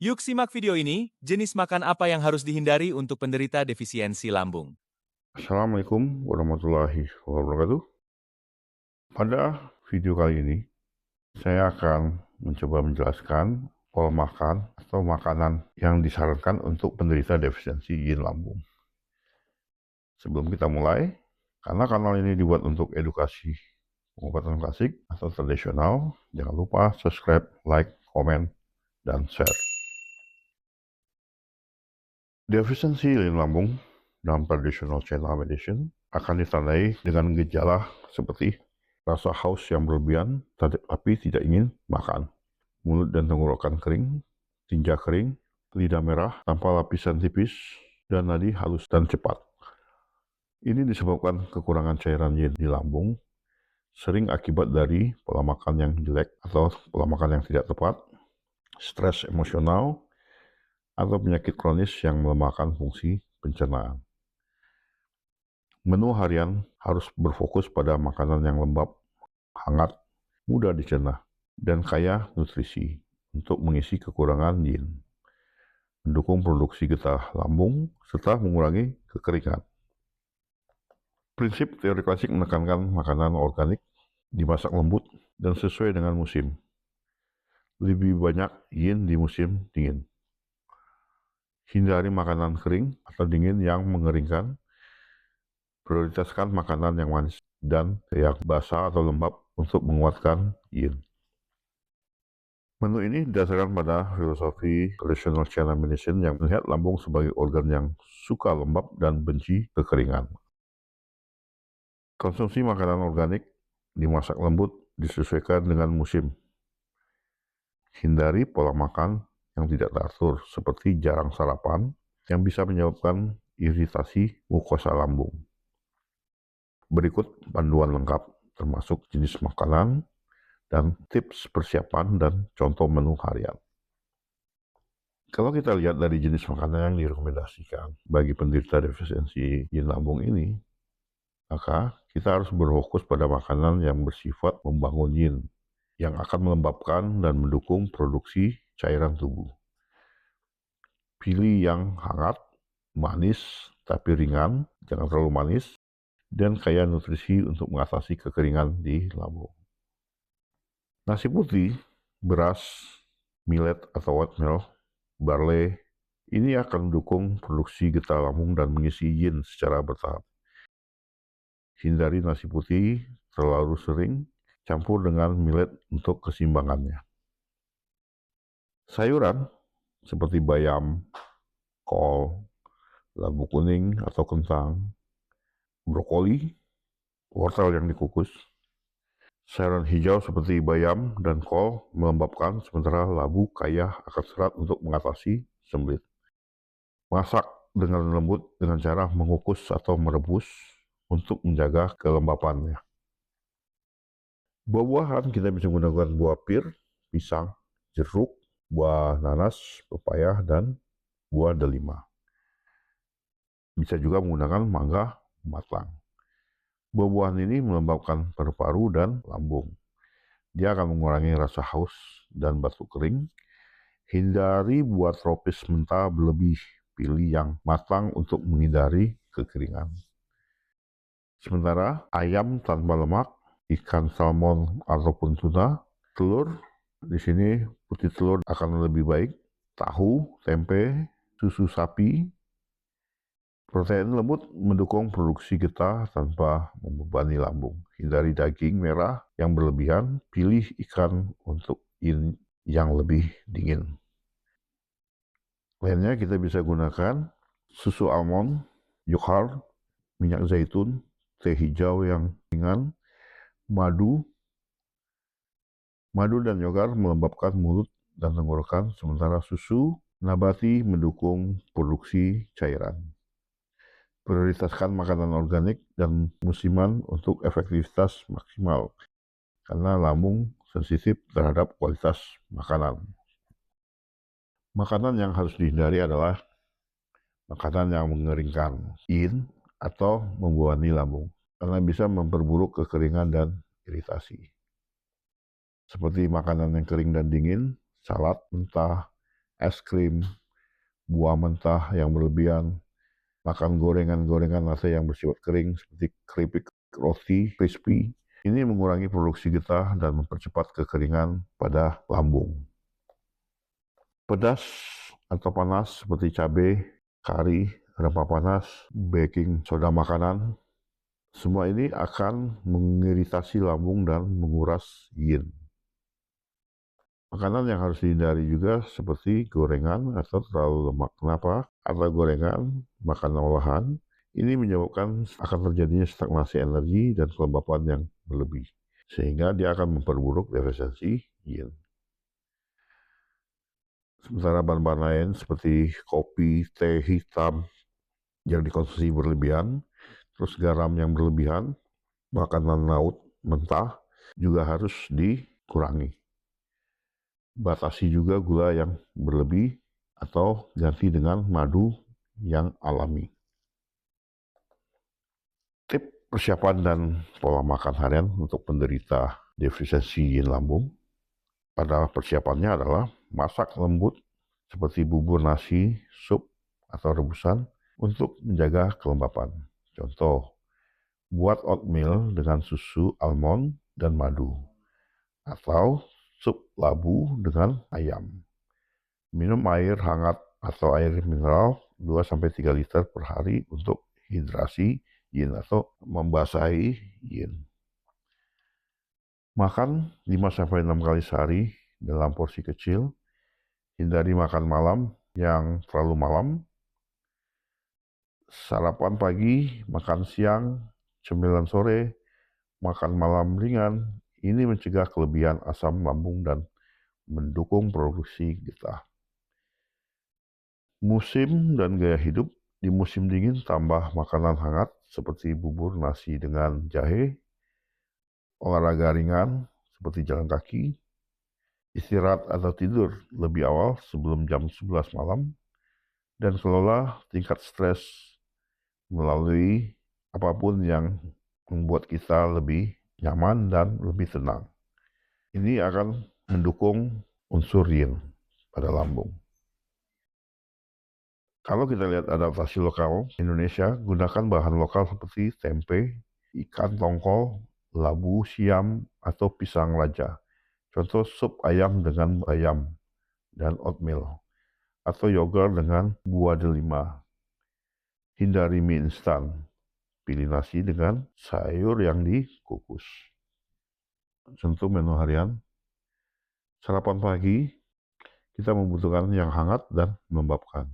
Yuk simak video ini, jenis makan apa yang harus dihindari untuk penderita defisiensi lambung. Assalamualaikum warahmatullahi wabarakatuh. Pada video kali ini, saya akan mencoba menjelaskan pola makan atau makanan yang disarankan untuk penderita defisiensi yin lambung. Sebelum kita mulai, karena kanal ini dibuat untuk edukasi pengobatan klasik atau tradisional, jangan lupa subscribe, like, komen, dan share. Defisiensi yin lambung dalam traditional China medicine akan ditandai dengan gejala seperti rasa haus yang berlebihan tapi tidak ingin makan, mulut dan tenggorokan kering, tinja kering, lidah merah tanpa lapisan tipis, dan nadi halus dan cepat. Ini disebabkan kekurangan cairan yin di lambung, sering akibat dari pola makan yang jelek atau pola makan yang tidak tepat, stres emosional, atau penyakit kronis yang melemahkan fungsi pencernaan. Menu harian harus berfokus pada makanan yang lembab, hangat, mudah dicerna, dan kaya nutrisi untuk mengisi kekurangan yin, mendukung produksi getah lambung, serta mengurangi kekeringan. Prinsip teori klasik menekankan makanan organik, dimasak lembut, dan sesuai dengan musim. Lebih banyak yin di musim dingin. Hindari makanan kering atau dingin yang mengeringkan. Prioritaskan makanan yang manis dan yang basah atau lembab untuk menguatkan yin. Menu ini didasarkan pada filosofi traditional China medicine yang melihat lambung sebagai organ yang suka lembab dan benci kekeringan. Konsumsi makanan organik dimasak lembut disesuaikan dengan musim. Hindari pola makan yang tidak teratur seperti jarang sarapan yang bisa menyebabkan iritasi mukosa lambung. Berikut panduan lengkap termasuk jenis makanan dan tips persiapan dan contoh menu harian. Kalau kita lihat dari jenis makanan yang direkomendasikan bagi penderita defisiensi yin lambung ini, maka kita harus berfokus pada makanan yang bersifat membangun yin, yang akan melembabkan dan mendukung produksi cairan tubuh. Pilih yang hangat, manis tapi ringan, jangan terlalu manis, dan kaya nutrisi untuk mengatasi kekeringan di lambung. Nasi putih, beras, millet atau oatmeal, barley, ini akan mendukung produksi getah lambung dan mengisi yin secara bertahap. Hindari nasi putih terlalu sering, campur dengan millet untuk keseimbangannya. Sayuran seperti bayam, kol, labu kuning atau kentang, brokoli, wortel yang dikukus. Sayuran hijau seperti bayam dan kol melembabkan, sementara labu kaya akan serat untuk mengatasi sembelit. Masak dengan lembut dengan cara mengukus atau merebus untuk menjaga kelembapannya. Buah-buahan kita bisa menggunakan buah pir, pisang, jeruk, buah nanas, pepaya, dan buah delima. Bisa juga menggunakan mangga matang. Buah-buahan ini melembabkan paru-paru dan lambung. Dia akan mengurangi rasa haus dan batuk kering. Hindari buah tropis mentah berlebih. Pilih yang matang untuk menghindari kekeringan. Sementara ayam tanpa lemak, ikan salmon ataupun tuna, telur, di sini putih telur akan lebih baik. Tahu, tempe, susu sapi, protein lembut mendukung produksi getah tanpa membebani lambung. Hindari daging merah yang berlebihan, pilih ikan untuk yin yang lebih dingin. Lainnya kita bisa gunakan susu almond, yogurt, minyak zaitun, teh hijau yang ringan, madu. Madu dan yogurt melembabkan mulut dan tenggorokan, sementara susu nabati mendukung produksi cairan. Prioritaskan makanan organik dan musiman untuk efektivitas maksimal, karena lambung sensitif terhadap kualitas makanan. Makanan yang harus dihindari adalah makanan yang mengeringkan yin atau membebani lambung, karena bisa memperburuk kekeringan dan iritasi. Seperti makanan yang kering dan dingin, salad mentah, es krim, buah mentah yang berlebihan, makan gorengan-gorengan nasi yang bersifat kering seperti keripik, roti, crispy. Ini mengurangi produksi getah dan mempercepat kekeringan pada lambung. Pedas atau panas seperti cabai, kari, rempah panas, baking soda makanan, semua ini akan mengiritasi lambung dan menguras yin. Makanan yang harus dihindari juga seperti gorengan atau terlalu lemak. Kenapa? Karena gorengan, makanan olahan, ini menyebabkan akan terjadinya stagnasi energi dan kelembapan yang berlebih. Sehingga dia akan memperburuk defisiensi yin. Sementara bahan-bahan lain seperti kopi, teh hitam yang dikonsumsi berlebihan, terus garam yang berlebihan, makanan laut mentah juga harus dikurangi. Batasi juga gula yang berlebih atau ganti dengan madu yang alami. Tip persiapan dan pola makan harian untuk penderita defisiensi yin lambung. Pada persiapannya adalah masak lembut seperti bubur nasi, sup, atau rebusan untuk menjaga kelembapan. Contoh, buat oatmeal dengan susu almond dan madu. Atau sup labu dengan ayam. Minum air hangat atau air mineral 2-3 liter per hari untuk hidrasi yin atau membasahi yin. Makan 5-6 kali sehari dalam porsi kecil. Hindari makan malam yang terlalu malam. Sarapan pagi, makan siang, cemilan sore, makan malam ringan. Ini mencegah kelebihan asam lambung dan mendukung produksi getah. Musim dan gaya hidup. Di musim dingin tambah makanan hangat seperti bubur nasi dengan jahe, olahraga ringan seperti jalan kaki, istirahat atau tidur lebih awal sebelum jam 11 malam, dan kelola tingkat stres melalui apapun yang membuat kita lebih nyaman dan lebih tenang. Ini akan mendukung unsur yin pada lambung. Kalau kita lihat adaptasi lokal Indonesia, gunakan bahan lokal seperti tempe, ikan tongkol, labu siam, atau pisang raja. Contoh sup ayam dengan bayam dan oatmeal, atau yogurt dengan buah delima. Hindari mie instan, pilih nasi dengan sayur yang dikukus. Contoh menu harian, sarapan pagi, kita membutuhkan yang hangat dan melembabkan.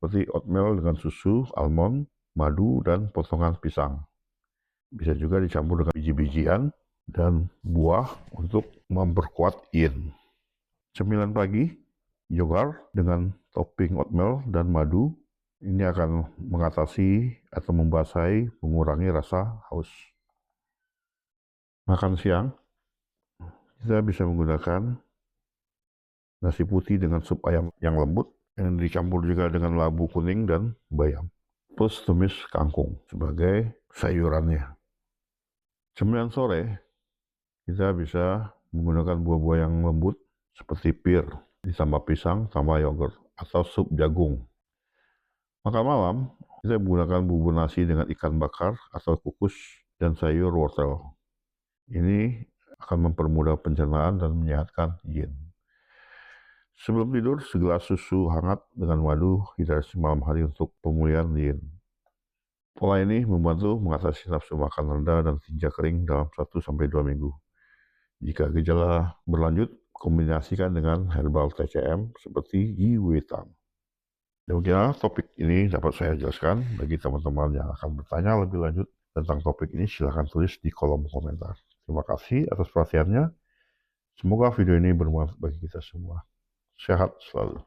Seperti oatmeal dengan susu, almond, madu, dan potongan pisang. Bisa juga dicampur dengan biji-bijian dan buah untuk memperkuat yin. Cemilan pagi, yogurt dengan topping oatmeal dan madu. Ini akan mengatasi atau membasahi, mengurangi rasa haus. Makan siang, kita bisa menggunakan nasi putih dengan sup ayam yang lembut, yang dicampur juga dengan labu kuning dan bayam. Plus tumis kangkung sebagai sayurannya. Cemilan sore, kita bisa menggunakan buah-buah yang lembut seperti pir, ditambah pisang, tambah yogurt, atau sup jagung. Makan malam, kita menggunakan bubur nasi dengan ikan bakar atau kukus dan sayur wortel. Ini akan mempermudah pencernaan dan menyehatkan yin. Sebelum tidur, segelas susu hangat dengan madu hidrasi malam hari untuk pemulihan yin. Pola ini membantu mengatasi nafsu makan rendah dan tinja kering dalam 1-2 minggu. Jika gejala berlanjut, kombinasikan dengan herbal TCM seperti Yi Wei Tang. Demikian topik ini dapat saya jelaskan. Bagi teman-teman yang akan bertanya lebih lanjut tentang topik ini, silakan tulis di kolom komentar. Terima kasih atas perhatiannya. Semoga video ini bermanfaat bagi kita semua. Sehat selalu.